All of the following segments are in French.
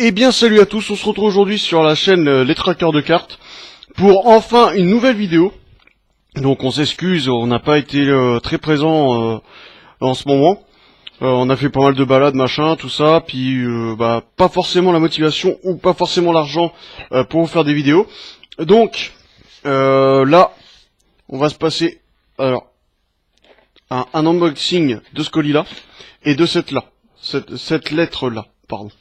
Eh bien salut à tous, on se retrouve aujourd'hui sur la chaîne Les Traqueurs de Cartes pour enfin une nouvelle vidéo. Donc on s'excuse, on n'a pas été très présent en ce moment. On a fait pas mal de balades, machin, tout ça, puis pas forcément la motivation ou pas forcément l'argent pour vous faire des vidéos. Donc là, on va se passer alors un unboxing de ce colis là et de cette lettre là, pardon.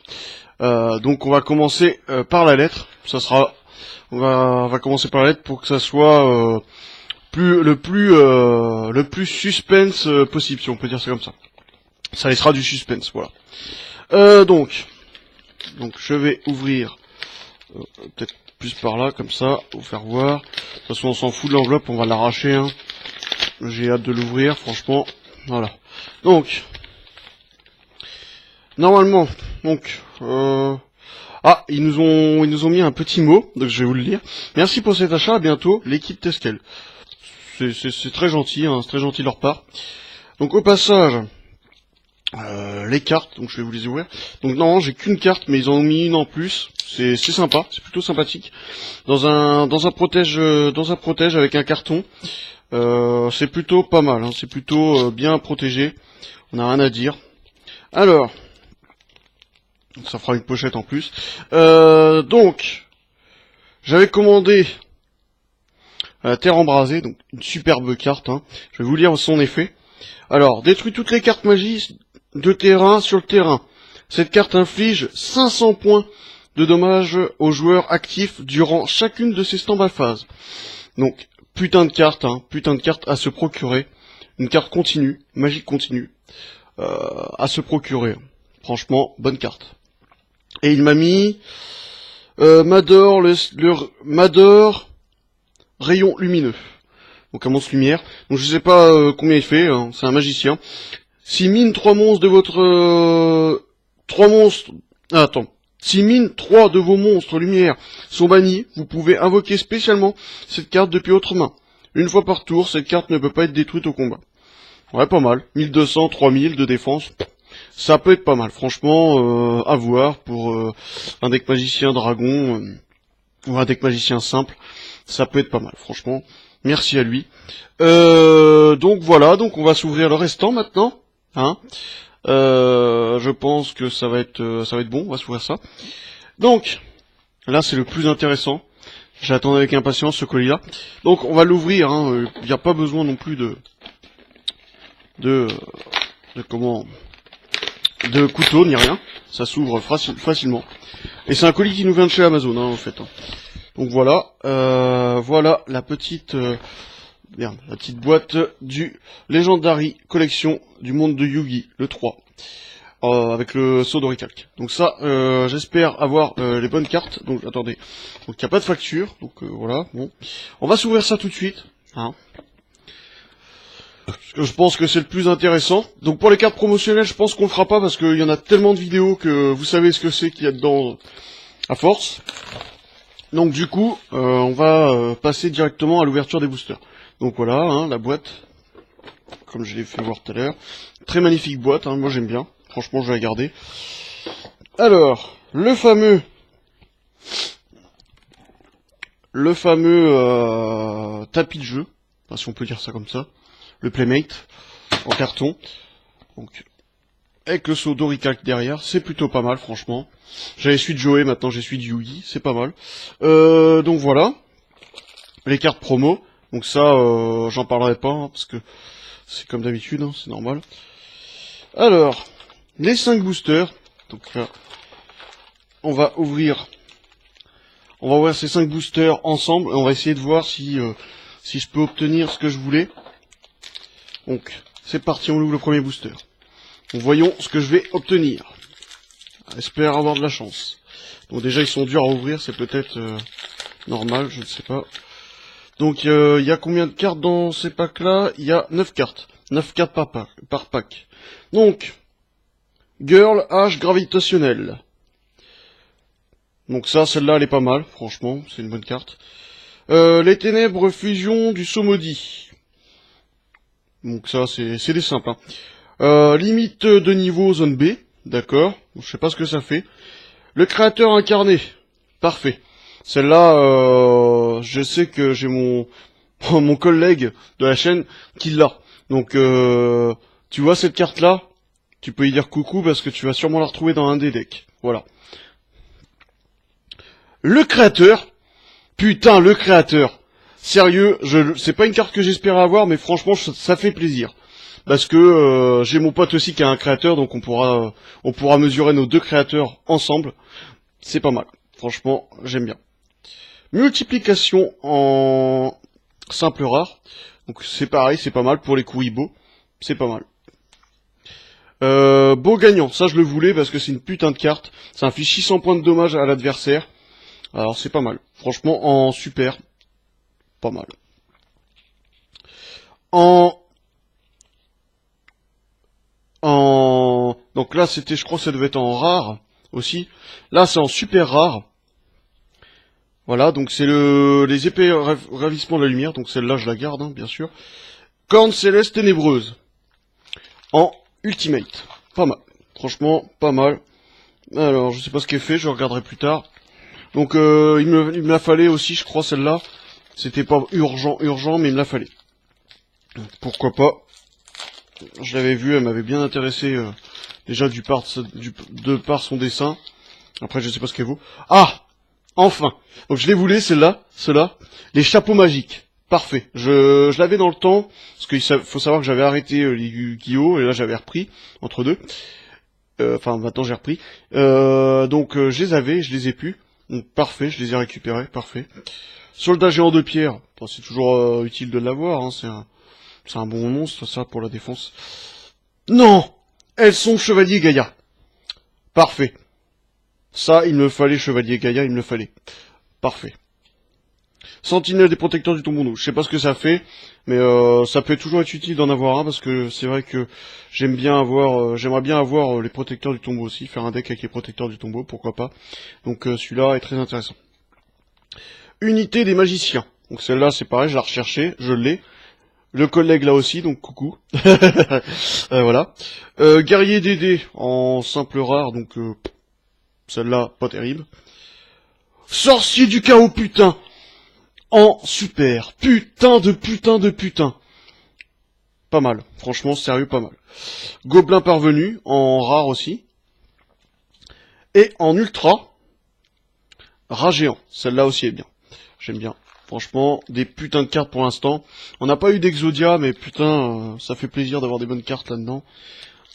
Donc on va commencer par la lettre. On va commencer par la lettre pour que ça soit le plus suspense possible, si on peut dire ça comme ça. Ça laissera du suspense, voilà. Donc je vais ouvrir peut-être plus par là, comme ça, pour vous faire voir. De toute façon, on s'en fout de l'enveloppe, on va l'arracher. Hein. J'ai hâte de l'ouvrir, franchement. Voilà. Donc, normalement, ils nous ont mis un petit mot, donc je vais vous le lire. Merci pour cet achat, à bientôt, l'équipe Teskel. C'est très gentil, hein, c'est très gentil de leur part. Donc au passage, les cartes, donc je vais vous les ouvrir. Donc non, j'ai qu'une carte, mais ils en ont mis une en plus. C'est sympa, c'est plutôt sympathique. Dans un protège avec un carton. C'est plutôt pas mal, hein, c'est plutôt bien protégé. On n'a rien à dire. Alors, ça fera une pochette en plus. Donc, j'avais commandé Terre embrasée, donc une superbe carte. Hein. Je vais vous lire son effet. Alors, détruit toutes les cartes magie de terrain sur le terrain. Cette carte inflige 500 points de dommages aux joueurs actifs durant chacune de ses stand-by phases. Donc, putain de carte à se procurer. Une carte continue, magique continue, à se procurer. Franchement, bonne carte. Et il m'a mis Mador, Mador rayon lumineux. Donc un monstre lumière. Donc je sais pas combien il fait, hein, c'est un magicien. Si mine 3 monstres de votre 3 monstres. Si mine 3 de vos monstres lumière sont bannis, vous pouvez invoquer spécialement cette carte depuis votre main. Une fois par tour, cette carte ne peut pas être détruite au combat. Ouais, pas mal. 1200, 3000 de défense. Ça peut être pas mal, franchement, à voir pour un deck magicien dragon ou un deck magicien simple, ça peut être pas mal, franchement. Merci à lui. Donc voilà, donc on va s'ouvrir le restant maintenant, hein. Je pense que ça va être bon, on va s'ouvrir ça. Donc là c'est le plus intéressant. J'attendais avec impatience ce colis-là. Donc on va l'ouvrir. Hein. Il n'y a pas besoin non plus de couteau ni rien, ça s'ouvre facilement. Et c'est un colis qui nous vient de chez Amazon, hein, en fait. Hein. Donc voilà, voilà la petite boîte du Legendary Collection du monde de Yu-Gi, le 3, avec le saut d'Oricalc. Donc ça, j'espère avoir les bonnes cartes. Donc attendez, donc il n'y a pas de facture, donc voilà. Bon, on va s'ouvrir ça tout de suite. Hein. Je pense que c'est le plus intéressant. Donc pour les cartes promotionnelles, je pense qu'on le fera pas parce qu'il y en a tellement de vidéos que vous savez ce que c'est qu'il y a dedans à force. Donc du coup, on va passer directement à l'ouverture des boosters. Donc voilà, hein, la boîte, comme je l'ai fait voir tout à l'heure. Très magnifique boîte, hein, moi j'aime bien. Franchement, je vais la garder. Alors, le fameux tapis de jeu, enfin, si on peut dire ça comme ça. Le Playmate en carton, donc avec le saut d'Oricalc derrière, c'est plutôt pas mal franchement. J'avais celui de Joey, maintenant j'ai celui de Yugi, c'est pas mal. Donc voilà, les cartes promo, donc ça j'en parlerai pas, hein, parce que c'est comme d'habitude, hein, c'est normal. Alors, les 5 boosters, donc là, on va ouvrir ces 5 boosters ensemble, et on va essayer de voir si je peux obtenir ce que je voulais. Donc, c'est parti, on ouvre le premier booster. Donc, voyons ce que je vais obtenir. J'espère avoir de la chance. Donc déjà, ils sont durs à ouvrir, c'est peut-être normal, je ne sais pas. Donc, il y a combien de cartes dans ces packs-là? Il y a 9 cartes. 9 cartes par pack. Donc, Girl H gravitationnel. Donc ça, celle-là, elle est pas mal, franchement, c'est une bonne carte. Les ténèbres fusion du saut maudit. Donc ça, c'est des simples. Hein. Limite de niveau zone B, d'accord. Je sais pas ce que ça fait. Le créateur incarné. Parfait. Celle-là, je sais que j'ai mon mon collègue de la chaîne qui l'a. Donc, tu vois cette carte-là, tu peux y dire coucou parce que tu vas sûrement la retrouver dans un des decks. Voilà. Le créateur. Putain, le créateur. Sérieux, c'est pas une carte que j'espérais avoir, mais franchement, ça fait plaisir. Parce que j'ai mon pote aussi qui a un créateur, donc on pourra mesurer nos deux créateurs ensemble. C'est pas mal. Franchement, j'aime bien. Multiplication en simple rare. Donc c'est pareil, c'est pas mal pour les Kuribo. C'est pas mal. Beau gagnant, ça je le voulais parce que c'est une putain de carte. Ça inflige 600 points de dommage à l'adversaire. Alors c'est pas mal. Franchement, en super, pas mal. Donc là c'était, je crois que ça devait être en rare aussi. Là c'est en super rare. Voilà, donc c'est les épées ravissement de la lumière. Donc celle-là je la garde, hein, bien sûr. Corne céleste ténébreuse. En ultimate. Pas mal. Franchement, pas mal. Alors, je sais pas ce qu'elle fait, je regarderai plus tard. Donc, il me la fallait aussi, je crois, celle-là. C'était pas urgent, mais il me la fallait. Donc, pourquoi pas. Je l'avais vue, elle m'avait bien intéressé, déjà de par son dessin. Après, je sais pas ce qu'elle vaut. Ah! Enfin! Donc, je les voulais, ceux-là. Les chapeaux magiques. Parfait. Je l'avais dans le temps, parce qu'il faut savoir que j'avais arrêté les Yu-Gi-Oh! Et là, j'avais repris, entre deux. Enfin, maintenant, j'ai repris. Donc, je les ai pu. Donc, parfait, je les ai récupérés, parfait. Soldat géant de pierre, bon, c'est toujours utile de l'avoir, hein, c'est un bon monstre, ça, pour la défense. Non! Elles sont chevalier Gaïa. Parfait. Ça, il me fallait chevalier Gaïa, il me le fallait. Parfait. Sentinelle des protecteurs du tombeau. Je sais pas ce que ça fait, mais ça peut toujours être utile d'en avoir un, parce que c'est vrai que j'aimerais bien avoir les protecteurs du tombeau aussi, faire un deck avec les protecteurs du tombeau, pourquoi pas. Donc celui-là est très intéressant. Unité des magiciens. Donc celle-là c'est pareil, je la recherchais, je l'ai. Le collègue là aussi, donc coucou. Voilà. Guerrier des dés en simple rare, donc celle-là pas terrible. Sorcier du chaos, putain, en super. Putain de putain de putain. Pas mal, franchement, sérieux, pas mal. Gobelin parvenu, en rare aussi. Et en ultra, rat géant. Celle-là aussi est bien. J'aime bien. Franchement, des putains de cartes pour l'instant. On n'a pas eu d'Exodia, mais putain, ça fait plaisir d'avoir des bonnes cartes là-dedans.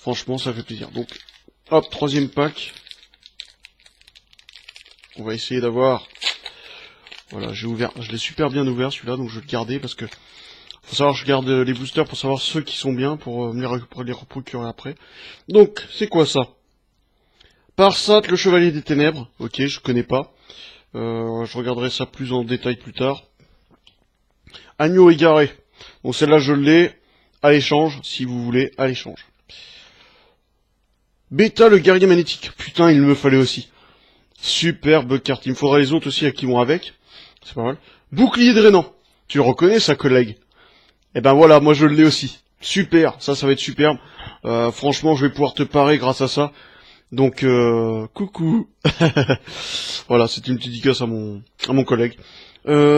Franchement, ça fait plaisir. Donc, hop, troisième pack. On va essayer d'avoir... Voilà, j'ai ouvert, je l'ai super bien ouvert celui-là, donc je vais le garder parce que... Faut savoir, je garde les boosters pour savoir ceux qui sont bien, pour me les reprocurer après. Donc, c'est quoi ça? Parsat, le chevalier des ténèbres. Ok, je connais pas. Je regarderai ça plus en détail plus tard. Agneau égaré. Bon, celle-là, je l'ai à l'échange, si vous voulez, à l'échange. Beta, le guerrier magnétique. Putain, il me fallait aussi. Superbe carte. Il me faudra les autres aussi qui vont avec. C'est pas mal. Bouclier drainant. Tu le reconnais, ça, collègue? Eh ben voilà, moi je l'ai aussi. Super, ça va être superbe. Franchement, je vais pouvoir te parer grâce à ça. Donc, coucou. Voilà, c'est une petite dédicace à mon collègue.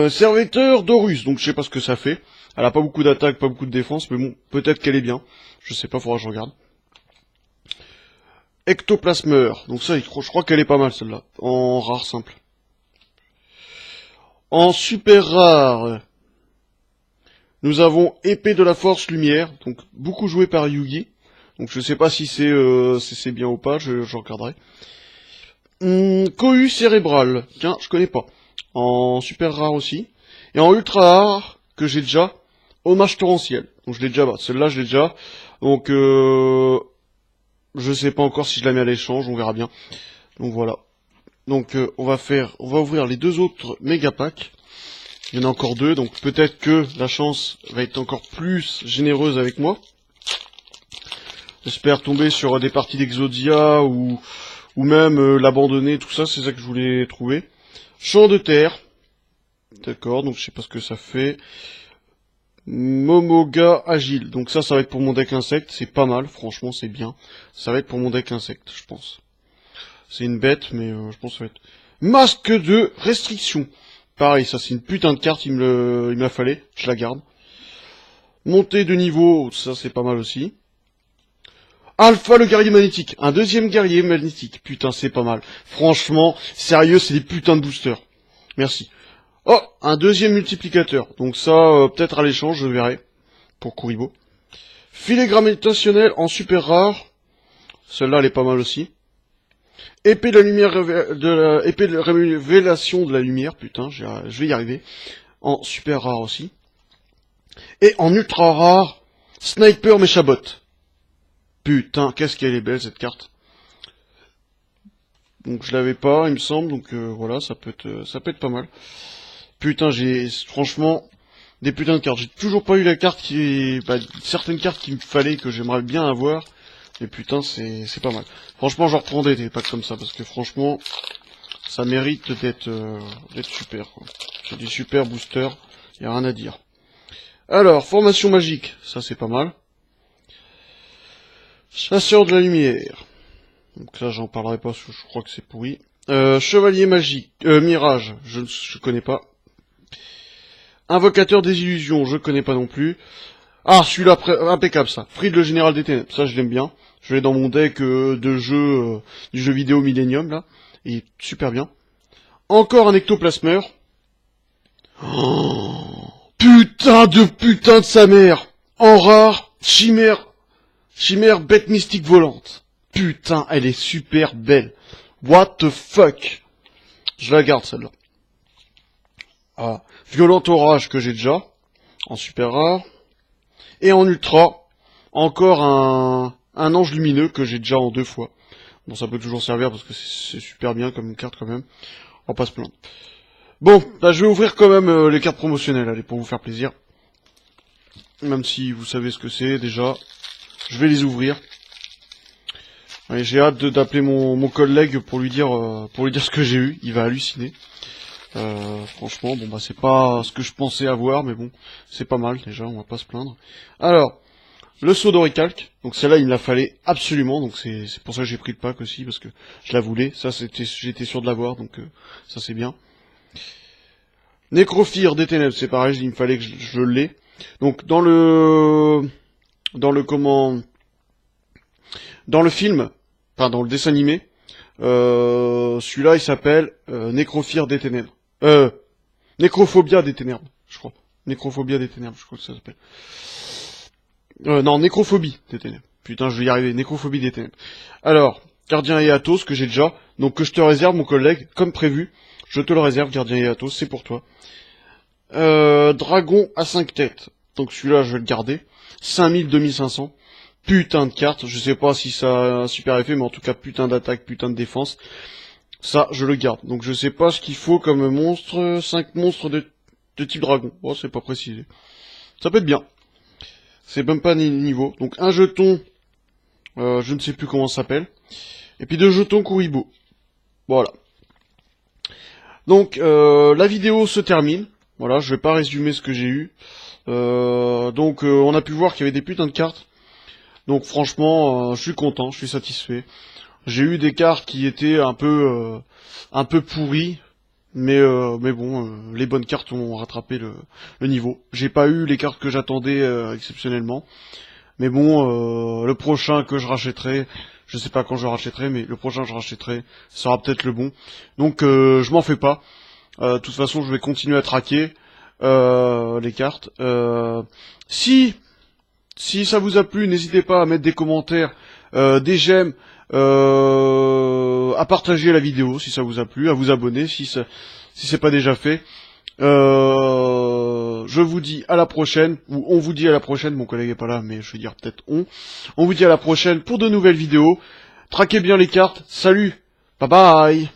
Serviteur d'Horus, donc je sais pas ce que ça fait. Elle a pas beaucoup d'attaque, pas beaucoup de défense, mais bon, peut-être qu'elle est bien. Je sais pas, faudra que je regarde. Ectoplasmeur, donc ça, je crois qu'elle est pas mal celle-là. En rare simple. En super rare, nous avons épée de la force lumière, donc beaucoup joué par Yugi. Donc je sais pas si c'est bien ou pas, je regarderai. Cohue cérébral, tiens, je connais pas. En super rare aussi. Et en ultra rare, que j'ai déjà, hommage torrentiel. Donc je l'ai déjà, celle-là je l'ai déjà. Donc je sais pas encore si je la mets à l'échange, on verra bien. Donc voilà. Donc on va ouvrir les deux autres méga packs. Il y en a encore deux, donc peut-être que la chance va être encore plus généreuse avec moi. J'espère tomber sur des parties d'Exodia ou même l'abandonner, tout ça, c'est ça que je voulais trouver. Champ de terre. D'accord, donc je sais pas ce que ça fait. Momoga agile. Donc ça va être pour mon deck insecte, c'est pas mal, franchement c'est bien. Ça va être pour mon deck insecte, je pense. C'est une bête, mais je pense que ça va être... Masque de restriction. Pareil, ça c'est une putain de carte, il me la fallait, je la garde. Montée de niveau, ça c'est pas mal aussi. Alpha le guerrier magnétique, un deuxième guerrier magnétique, putain c'est pas mal. Franchement, sérieux, c'est des putains de boosters. Merci. Oh, un deuxième multiplicateur, donc ça peut-être à l'échange, je verrai, pour Kuribo. Filet gravitationnel en super rare, celle-là elle est pas mal aussi. Épée de la lumière, épée de révélation de la lumière, putain, je vais y arriver. En super rare aussi. Et en ultra rare, Sniper Méchabot. Putain, qu'est-ce qu'elle est belle cette carte. Donc je l'avais pas, il me semble, donc voilà, ça peut être pas mal. Putain, j'ai franchement des putains de cartes. J'ai toujours pas eu la carte certaines cartes qu'il me fallait, que j'aimerais bien avoir. Mais putain, c'est pas mal. Franchement, je reprends des packs comme ça, parce que franchement, ça mérite d'être super, quoi. J'ai des super boosters, y a rien à dire. Alors, formation magique, ça c'est pas mal. Chasseur de la lumière. Donc là, j'en parlerai pas, parce que je crois que c'est pourri. Chevalier magique, mirage, je connais pas. Invocateur des illusions, je connais pas non plus. Ah, celui-là, impeccable ça. Fried le général des ténèbres, ça je l'aime bien. Je l'ai dans mon deck de jeu, du jeu vidéo Millennium, là. Il est super bien. Encore un ectoplasmeur. Oh, putain de sa mère. En rare, chimère bête mystique volante. Putain, elle est super belle. What the fuck. Je la garde celle-là. Ah, violent orage que j'ai déjà. En super rare. Et en ultra, encore un ange lumineux que j'ai déjà en 2 fois. Bon, ça peut toujours servir parce que c'est super bien comme une carte quand même. On va pas se plaindre. Bon, bah je vais ouvrir quand même les cartes promotionnelles, allez, pour vous faire plaisir. Même si vous savez ce que c'est déjà. Je vais les ouvrir. Allez, j'ai hâte d'appeler mon collègue pour lui dire ce que j'ai eu. Il va halluciner. Franchement, bon bah c'est pas ce que je pensais avoir, mais bon, c'est pas mal déjà, on va pas se plaindre. Alors, le saut d'oricalque, donc celle-là il me la fallait absolument, donc c'est pour ça que j'ai pris le pack aussi, parce que je la voulais, ça j'étais sûr de l'avoir, donc ça c'est bien. Nécrophire des ténèbres, c'est pareil, il me fallait que je l'ai. Donc dans le film, enfin dans le dessin animé, celui-là il s'appelle Nécrophire des ténèbres. Nécrophobia des ténèbres, je crois. Nécrophobia des ténèbres, je crois que ça s'appelle. Non, Nécrophobie des ténèbres. Putain, je vais y arriver. Nécrophobie des ténèbres. Alors, Gardien et Athos, que j'ai déjà. Donc, que je te réserve, mon collègue, comme prévu. Je te le réserve, Gardien et Athos, c'est pour toi. Dragon à 5 têtes. Donc, celui-là, je vais le garder. 5000, 2500. Putain de carte. Je sais pas si ça a un super effet, mais en tout cas, putain d'attaque, putain de défense. Ça, je le garde. Donc, je sais pas ce qu'il faut comme monstre. 5 monstres de type dragon. Oh, c'est pas précisé. Ça peut être bien. C'est même pas niveau. Donc, un jeton, je ne sais plus comment ça s'appelle. Et puis 2 jetons Kuribo. Voilà. Donc, la vidéo se termine. Voilà, je vais pas résumer ce que j'ai eu. Donc, on a pu voir qu'il y avait des putains de cartes. Donc, franchement, je suis content, je suis satisfait. J'ai eu des cartes qui étaient un peu pourries, mais bon, les bonnes cartes ont rattrapé le niveau. J'ai pas eu les cartes que j'attendais exceptionnellement, mais bon, le prochain que je rachèterai, je sais pas quand je rachèterai, mais le prochain que je rachèterai sera peut-être le bon. Donc, je m'en fais pas. De toute façon, je vais continuer à traquer les cartes. Si ça vous a plu, n'hésitez pas à mettre des commentaires, des j'aime, à partager la vidéo si ça vous a plu, à vous abonner si c'est pas déjà fait. Je vous dis à la prochaine, ou on vous dit à la prochaine, mon collègue est pas là, mais je vais dire peut-être on vous dit à la prochaine pour de nouvelles vidéos. Traquez bien les cartes, salut, bye bye.